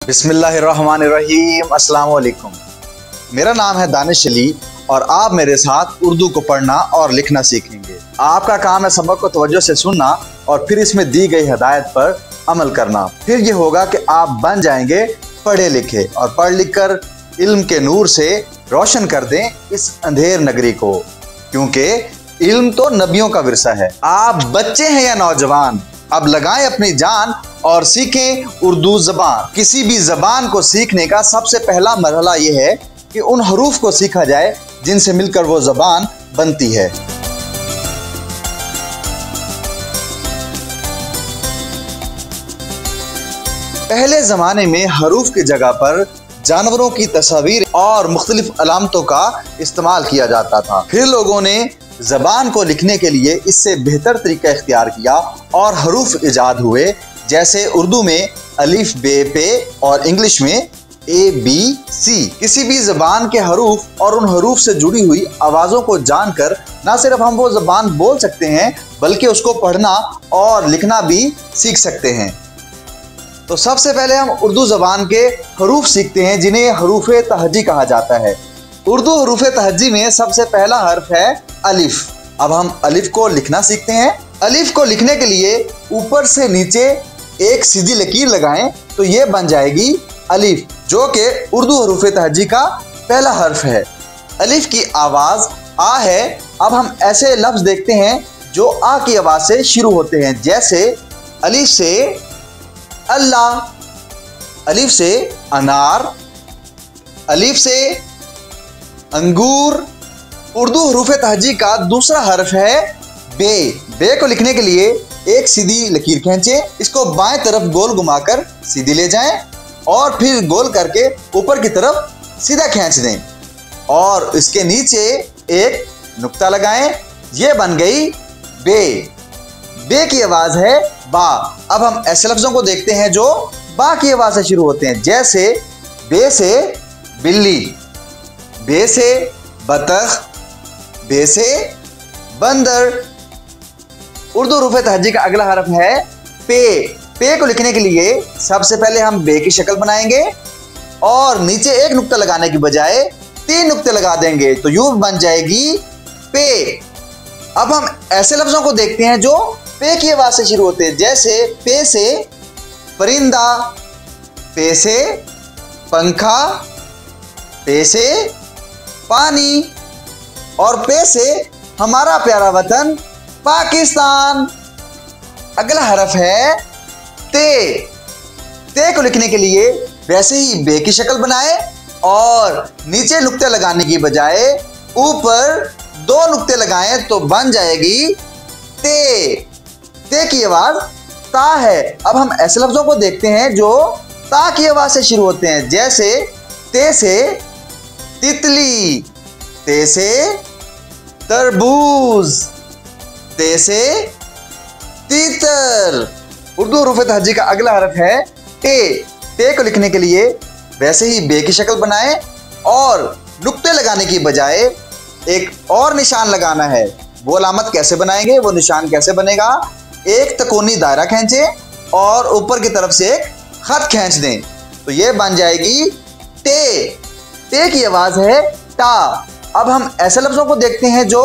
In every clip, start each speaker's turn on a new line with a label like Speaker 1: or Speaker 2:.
Speaker 1: बिस्मिल्लाहिर्रहमानिर्रहीम। अस्सलाम वालेकुम। मेरा नाम है दानिश अली और आप मेरे साथ उर्दू को पढ़ना और लिखना सीखेंगे। आपका काम है सबक को तवज्जो से सुनना और फिर इसमें दी गई हिदायत पर अमल करना। फिर ये होगा कि आप बन जाएंगे पढ़े लिखे और पढ़ लिख कर इल्म के नूर से रोशन कर दें इस अंधेर नगरी को, क्योंकि इल्म तो नबियों का विरसा है। आप बच्चे हैं या नौजवान, अब लगाएं अपनी जान और सीखें उर्दू ज़बान। किसी भी ज़बान को सीखने का सबसे पहला मरहला यह है कि उन हरूफ को सीखा जाए जिनसे मिलकर वो ज़बान बनती है। पहले ज़माने में हरूफ की जगह पर जानवरों की तस्वीर और मुख्तलिफ अलामतों का इस्तेमाल किया जाता था। फिर लोगों ने ज़बान को लिखने के लिए इससे बेहतर तरीका इख्तियार किया और हरूफ ईजाद हुए, जैसे उर्दू में अलिफ बे पे और इंग्लिश में ABC। किसी भी ज़बान के हरूफ और उन हरूफ से जुड़ी हुई आवाज़ों को जानकर न सिर्फ हम वो ज़बान बोल सकते हैं बल्कि उसको पढ़ना और लिखना भी सीख सकते हैं। तो सबसे पहले हम उर्दू ज़बान के हरूफ सीखते हैं, जिन्हें हरूफ तहजी कहा जाता है। उर्दू हरूफ तहजी में सबसे पहला हर्फ है अलिफ। अब हम अलिफ को लिखना सीखते हैं। अलिफ को लिखने के लिए ऊपर से नीचे एक सीधी लकीर लगाएं तो ये बन जाएगी अलिफ, जो कि उर्दू हरूफ तहजी का पहला हर्फ है। अलिफ की आवाज़ आ है। अब हम ऐसे लफ्ज़ देखते हैं जो आ की आवाज़ से शुरू होते हैं, जैसे अलिफ से अल्लाह, अलिफ से अनार, अलिफ से अंगूर। उर्दू हरूफ तहजी का दूसरा हर्फ है बे। बे को लिखने के लिए एक सीधी लकीर खींचें, इसको बाएं तरफ गोल घुमाकर सीधी ले जाएं और फिर गोल करके ऊपर की तरफ सीधा खींच दें और इसके नीचे एक नुक्ता लगाएं। ये बन गई बे। बे की आवाज़ है बा। अब हम ऐसे लफ्ज़ों को देखते हैं जो बा की आवाज़ से शुरू होते हैं, जैसे बे से बिल्ली, बे से बतख, बे से बंदर। उर्दू हरूफ तहजी का अगला हर्फ है पे। पे को लिखने के लिए सबसे पहले हम बे की शक्ल बनाएंगे और नीचे एक नुक्ता लगाने की बजाय 3 नुक्ते लगा देंगे तो यूं बन जाएगी पे। अब हम ऐसे लफ्ज़ों को देखते हैं जो पे की आवाज़ से शुरू होते हैं, जैसे पे से परिंदा, पे से पंखा, पे से पानी और पे से हमारा प्यारा वतन पाकिस्तान। अगला हरफ है ते। ते को लिखने के लिए वैसे ही बे की शक्ल बनाएं और नीचे नुक्ते लगाने की बजाय ऊपर 2 नुक्ते लगाएं तो बन जाएगी ते। ते की आवाज़ ता है। अब हम ऐसे लफ्ज़ों को देखते हैं जो ता की आवाज़ से शुरू होते हैं, जैसे ते से तितली, ते से तरबूज, ते से तीतर। उर्दू हरूफ तहजी का अगला हरफ है टे। टे को लिखने के लिए वैसे ही बे की शक्ल बनाएं और नुक्ते लगाने की बजाय एक और निशान लगाना है। वो अलामत कैसे बनाएंगे, वो निशान कैसे बनेगा? एक तकोनी दायरा खींचें और ऊपर की तरफ से एक खत खींच दें तो ये बन जाएगी टे। टे की आवाज़ है टा। अब हम ऐसे लफ्ज़ों को देखते हैं जो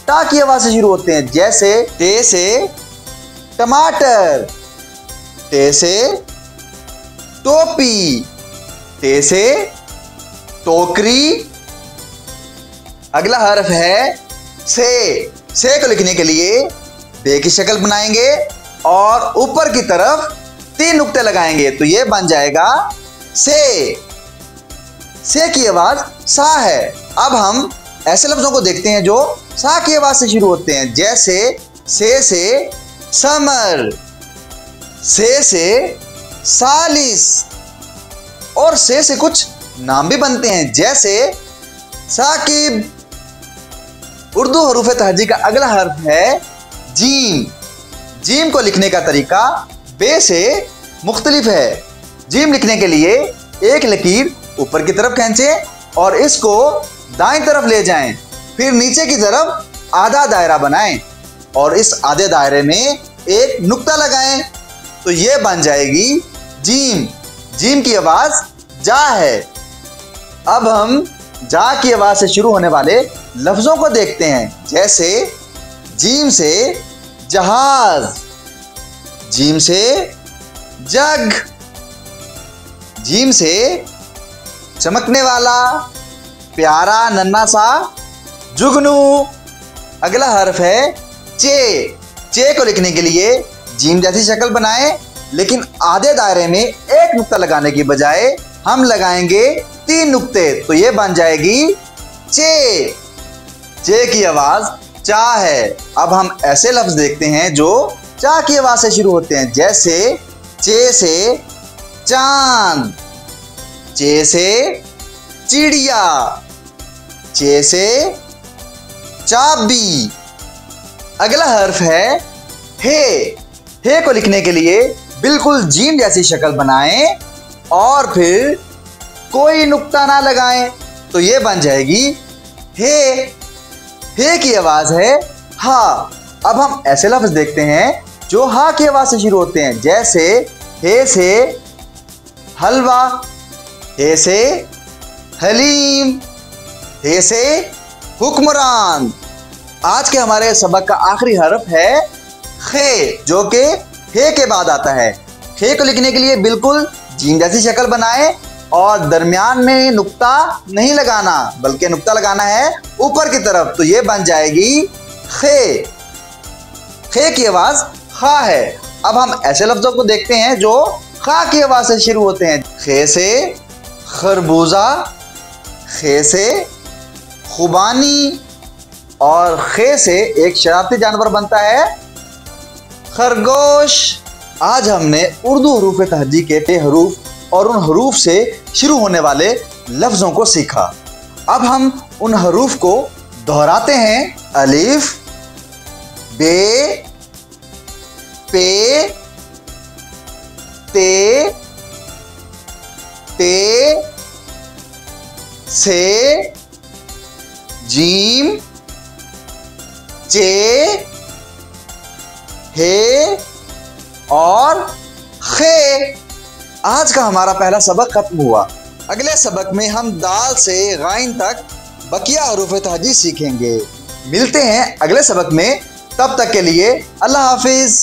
Speaker 1: टा की आवाज़ से शुरू होते हैं, जैसे टे से टमाटर, टे से टोपी, टे से टोकरी। अगला हर्फ है से। से को लिखने के लिए बे की शक्ल बनाएंगे और ऊपर की तरफ 3 नुक्ते लगाएंगे तो ये बन जाएगा से। से की आवाज़ सा है। अब हम ऐसे लफ्ज़ों को देखते हैं जो सा की आवाज़ से शुरू होते हैं, जैसे से समर, से सालिस और से कुछ नाम भी बनते हैं, जैसे साकिब। उर्दू हरूफ तहजी का अगला हर्फ है जीम। जीम को लिखने का तरीका बे से मुख्तलिफ है। जीम लिखने के लिए एक लकीर ऊपर की तरफ खींचें और इसको दाएं तरफ ले जाएं, फिर नीचे की तरफ आधा दायरा बनाएं और इस आधे दायरे में एक नुक्ता लगाएं तो ये बन जाएगी जीम। जीम की आवाज जा है। अब हम जा की आवाज से शुरू होने वाले लफ्जों को देखते हैं, जैसे जीम से जहाज, जीम से जग, जीम से चमकने वाला, प्यारा नन्हा सा जुगनू। अगला हर्फ है चे। चे को लिखने के लिए जीम जैसी शक्ल बनाएं, लेकिन आधे दायरे में एक नुक्ता लगाने की बजाय हम लगाएंगे 3 नुक्ते, तो ये बन जाएगी चे। चे की आवाज चा है। अब हम ऐसे लफ्ज देखते हैं जो चा की आवाज से शुरू होते हैं, जैसे चे से चांद, चे से चिड़िया, चे से चाबी। अगला हर्फ है हे। हे को लिखने के लिए बिल्कुल जीम जैसी शक्ल बनाएं और फिर कोई नुक्ता ना लगाएं, तो ये बन जाएगी हे। हे की आवाज है हा। अब हम ऐसे लफ्ज देखते हैं जो हा की आवाज से शुरू होते हैं, जैसे हे से हलवा, हे से हलीम, हे से हुक्मरान। आज के हमारे सबक का आखिरी हर्फ है खे, जो कि हे के बाद आता है। खे को लिखने के लिए बिल्कुल जीम जैसी शक्ल बनाएं और दरमियान में नुक्ता नहीं लगाना, बल्कि नुक्ता लगाना है ऊपर की तरफ, तो ये बन जाएगी खे। खे की आवाज खा है। अब हम ऐसे लफ्जों को देखते हैं जो खा की आवाज से शुरू होते हैं, खे से खरबूजा, खे से खुबानी और खे से एक शरारती जानवर बनता है खरगोश। आज हमने उर्दू हरूफ तहजी के हरूफ और उन हरूफ से शुरू होने वाले लफ्जों को सीखा। अब हम उन हरूफ को दोहराते हैं। अलिफ, बे, पे, ते, से, जीम, चे, हे और खे। आज का हमारा पहला सबक खत्म हुआ। अगले सबक में हम दाल से गाइन तक बकिया हरूफ तहजी सीखेंगे। मिलते हैं अगले सबक में, तब तक के लिए अल्लाह हाफिज।